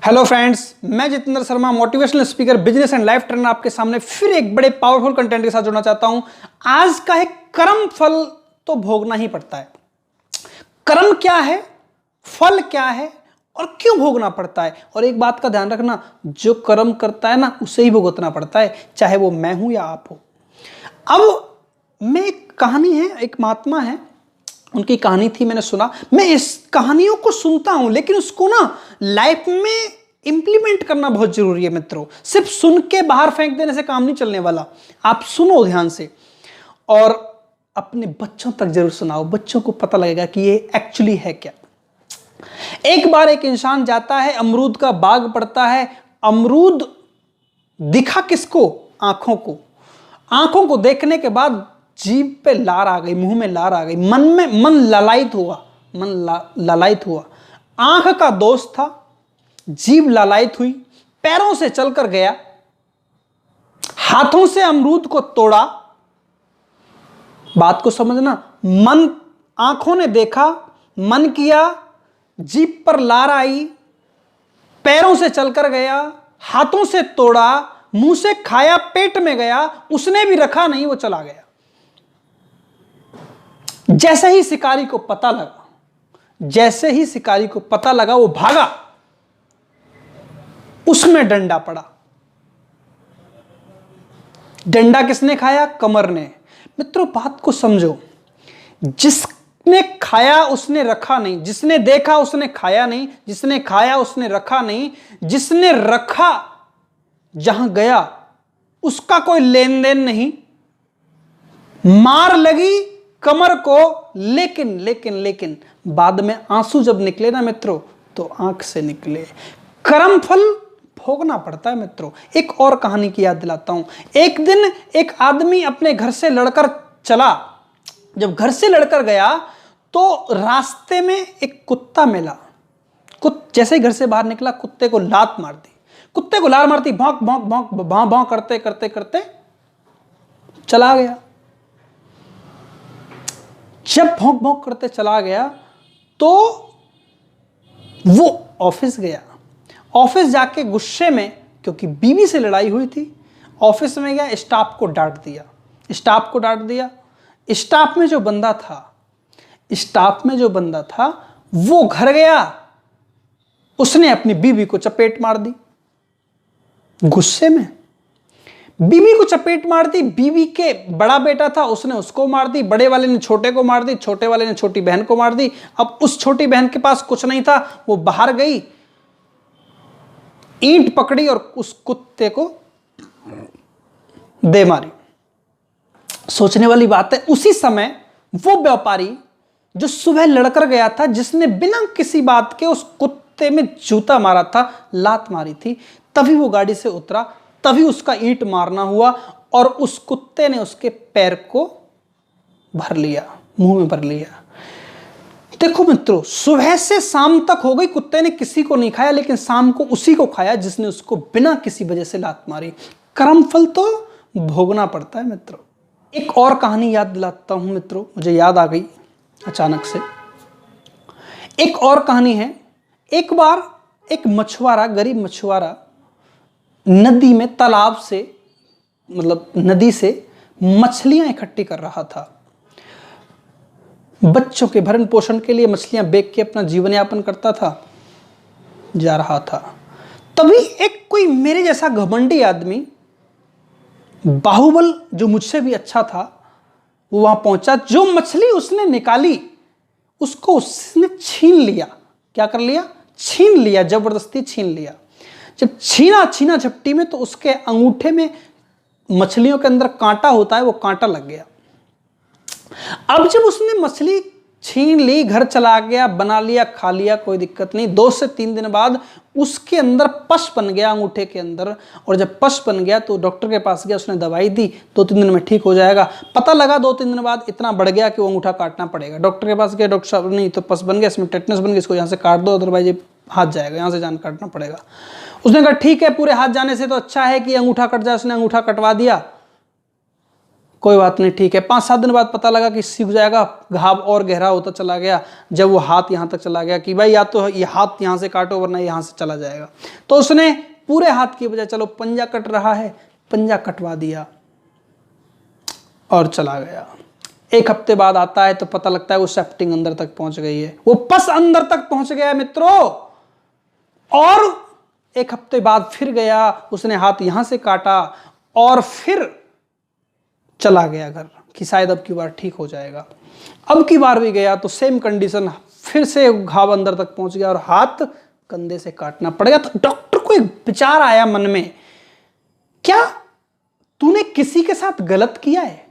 Hello friends, मैं Jitendra Sharma, motivational speaker, business and life trainer, आपके सामने फिर एक बड़े पावरफुल कंटेंट के साथ जुड़ना चाहता हूं। आज का है कर्म फल तो भोगना ही पड़ता है। कर्म क्या है, फल क्या है और क्यों भोगना पड़ता है। और एक बात का ध्यान रखना, जो कर्म करता है ना उसे ही भुगतना पड़ता है, चाहे वो मैं हूं या आप हो। अब मैं एक कहानी है, एक महात्मा है, उनकी कहानी थी, मैंने सुना। मैं इस कहानियों को सुनता हूं लेकिन उसको ना लाइफ में इंप्लीमेंट करना बहुत जरूरी है मित्रों। सिर्फ सुन के बाहर फेंक देने से काम नहीं चलने वाला। आप सुनो ध्यान से और अपने बच्चों तक जरूर सुनाओ, बच्चों को पता लगेगा कि ये एक्चुअली है क्या। एक बार एक इंसान जाता है, अमरूद का बाग पड़ता है। अमरूद दिखा किसको? आंखों को। आंखों को देखने के बाद जीभ पे लार आ गई, मुंह में लार आ गई, मन ललायित हुआ, ललायित हुआ। आंख का दोष था, जीभ ललायित हुई, पैरों से चलकर गया, हाथों से अमरूद को तोड़ा। बात को समझना, मन, आंखों ने देखा, मन किया, जीभ पर लार आई, पैरों से चलकर गया, हाथों से तोड़ा, मुंह से खाया, पेट में गया, उसने भी रखा नहीं, वो चला गया। जैसे ही शिकारी को पता लगा, वो भागा, उसमें डंडा पड़ा। डंडा किसने खाया? कमर ने। मित्रों बात को समझो, जिसने खाया उसने रखा नहीं, जिसने देखा उसने खाया नहीं, जिसने खाया उसने रखा नहीं, जिसने रखा जहां गया उसका कोई लेन देन नहीं। मार लगी कमर को, लेकिन बाद में आंसू जब निकले ना मित्रों, तो आंख से निकले। कर्म फल भोगना पड़ता है मित्रों। एक और कहानी की याद दिलाता हूं। एक दिन एक आदमी अपने घर से लड़कर चला। जब घर से लड़कर गया तो रास्ते में एक कुत्ता मिला। जैसे ही घर से बाहर निकला, कुत्ते को लात मार दी। कुत्ते को लात मारती, भौंक भौंक भौंक भां भां करते करते करते चला गया। जब भौंक भौंक करते चला गया तो वो ऑफिस गया। ऑफिस जाके गुस्से में, क्योंकि बीवी से लड़ाई हुई थी, ऑफिस में गया, स्टाफ को डांट दिया। स्टाफ में जो बंदा था वो घर गया, उसने अपनी बीवी को चपेट मार दी। गुस्से में बीवी को चपेट मार दी। बीवी के बड़ा बेटा था, उसने उसको मार दी। बड़े वाले ने छोटे को मार दी, छोटे वाले ने छोटी बहन को मार दी। अब उस छोटी बहन के पास कुछ नहीं था, वो बाहर गई, ईंट पकड़ी और उस कुत्ते को दे मारी। सोचने वाली बात है, उसी समय वो व्यापारी जो सुबह लड़कर गया था, जिसने बिना किसी बात के उस कुत्ते में जूता मारा था, लात मारी थी, तभी वो गाड़ी से उतरा, तभी उसका ईंट मारना हुआ और उस कुत्ते ने उसके पैर को भर लिया, मुंह में भर लिया। देखो मित्रों, सुबह से शाम तक हो गई, कुत्ते ने किसी को नहीं खाया, लेकिन शाम को उसी को खाया जिसने उसको बिना किसी वजह से लात मारी। कर्म फल तो भोगना पड़ता है मित्रों। एक और कहानी याद दिलाता हूं मित्रों, मुझे याद आ गई अचानक से। एक और कहानी है। एक बार एक मछुआरा, गरीब मछुआरा, नदी में, तालाब से, मतलब नदी से मछलियां इकट्ठी कर रहा था। बच्चों के भरण पोषण के लिए मछलियां बेच के अपना जीवन यापन करता था, जा रहा था। तभी एक कोई मेरे जैसा घमंडी आदमी, बाहुबल, जो मुझसे भी अच्छा था, वो वहां पहुंचा। जो मछली उसने निकाली उसको उसने छीन लिया। क्या कर लिया? छीन लिया, जबरदस्ती छीन लिया। जब छीना झपटी में, तो उसके अंगूठे में, मछलियों के अंदर कांटा होता है, वो कांटा लग गया। अब जब उसने मछली छीन ली, घर चला गया, बना लिया, खा लिया, कोई दिक्कत नहीं। 2 से 3 दिन बाद उसके अंदर पस बन गया, अंगूठे के अंदर। और जब पस बन गया तो डॉक्टर के पास गया, उसने दवाई दी, 2-3 दिन में ठीक हो जाएगा। पता लगा 2-3 दिन बाद इतना बढ़ गया कि वो अंगूठा काटना पड़ेगा। डॉक्टर के पास गया, डॉक्टर साहब, नहीं तो पस बन गया, इसमें टेटनस बन गया, इसको यहाँ से काट दो, अदरवाइज ये हाथ जाएगा, यहाँ से जान काटना पड़ेगा। उसने कहा ठीक है, पूरे हाथ जाने से तो अच्छा है कि अंगूठा कट जाए। उसने अंगूठा कटवा दिया। कोई बात नहीं, ठीक है। 5-7 दिन बाद पता लगा कि सूख जाएगा, घाव और गहरा होता चला गया। जब वो हाथ यहाँ तक चला गया कि भाई या तो ये हाथ यहाँ से काटो वरना यहाँ से चला जाएगा, तो उसने पूरे हाथ की बजाय चलो पंजा कट रहा है, पंजा कटवा दिया और चला गया। 1 हफ्ते बाद आता है तो पता लगता है वो सेफ्टिंग अंदर तक पहुंच गई है, वो पस अंदर तक पहुंच गया है मित्रों। और 1 हफ्ते बाद फिर गया, उसने हाथ यहां से काटा और फिर चला गया घर कि शायद अब की बार ठीक हो जाएगा। अब की बार भी गया तो सेम कंडीशन, फिर से घाव अंदर तक पहुंच गया और हाथ कंधे से काटना पड़ेगा। तो डॉक्टर को एक विचार आया मन में, क्या तूने किसी के साथ गलत किया है?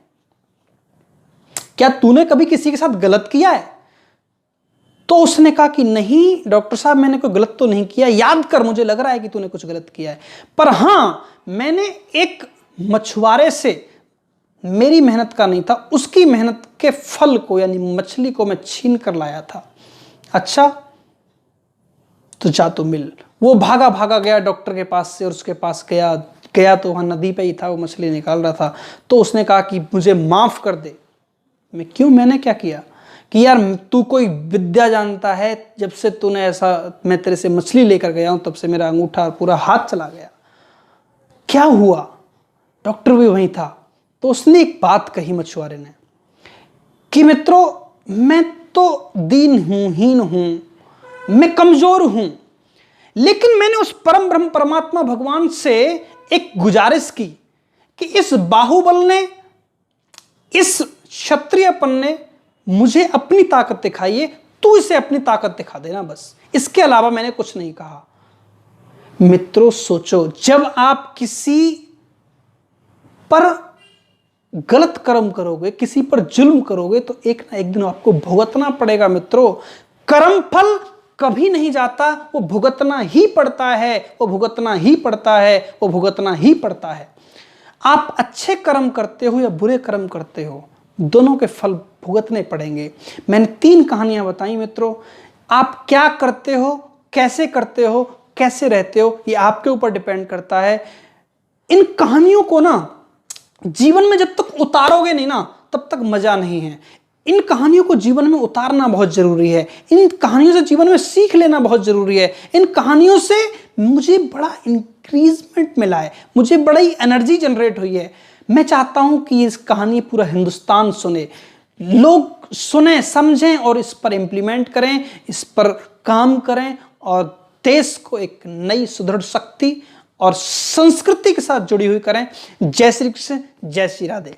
क्या तूने कभी किसी के साथ गलत किया है? तो उसने कहा कि नहीं डॉक्टर साहब, मैंने कोई गलत तो नहीं किया, याद कर, मुझे लग रहा है कि तूने कुछ गलत किया है, पर हां मैंने एक मछुआरे से, मेरी मेहनत का नहीं था, उसकी मेहनत के फल को यानी मछली को मैं छीन कर लाया था। अच्छा तो जा तो मिल। वो भागा भागा गया डॉक्टर के पास से और उसके पास गया तो वहां नदी पे ही था, वो मछली निकाल रहा था। तो उसने कहा कि मुझे माफ कर दे। मैं क्यों, मैंने क्या किया? कि यार तू कोई विद्या जानता है, जब से तूने ऐसा, मैं तेरे से मछली लेकर गया हूं तब से मेरा अंगूठा पूरा हाथ चला गया। क्या हुआ? डॉक्टर भी वहीं था। तो उसने एक बात कही मछुआरे ने कि मित्रों, मैं तो दीन हूं, हीन हूं, मैं कमजोर हूं, लेकिन मैंने उस परम ब्रह्म परमात्मा भगवान से एक गुजारिश की कि इस बाहुबल ने, इस क्षत्रियपन ने मुझे अपनी ताकत दिखाई है, तू इसे अपनी ताकत दिखा देना, बस इसके अलावा मैंने कुछ नहीं कहा। मित्रों सोचो, जब आप किसी पर गलत कर्म करोगे, किसी पर जुल्म करोगे, तो एक ना एक दिन आपको भुगतना पड़ेगा मित्रों। कर्म फल कभी नहीं जाता, वो भुगतना ही पड़ता है, वो भुगतना ही पड़ता है, वो भुगतना ही पड़ता है। आप अच्छे कर्म करते हो या बुरे कर्म करते हो, दोनों के फल भुगतने पड़ेंगे। मैंने 3 कहानियां बताई मित्रों। आप क्या करते हो, कैसे करते हो, कैसे रहते हो, ये आपके ऊपर डिपेंड करता है। इन कहानियों को ना जीवन में जब तक उतारोगे नहीं ना, तब तक मजा नहीं है। इन कहानियों को जीवन में उतारना बहुत जरूरी है। इन कहानियों से जीवन में सीख लेना बहुत जरूरी है। इन कहानियों से मुझे बड़ा इंक्रीजमेंट मिला है, मुझे बड़ी एनर्जी जनरेट हुई है। मैं चाहता हूं कि इस कहानी पूरा हिंदुस्तान सुने, लोग सुने, समझें और इस पर इंप्लीमेंट करें, इस पर काम करें और देश को एक नई सुदृढ़ शक्ति और संस्कृति के साथ जुड़ी हुई करें। जय श्री कृष्ण, जय श्री राधे।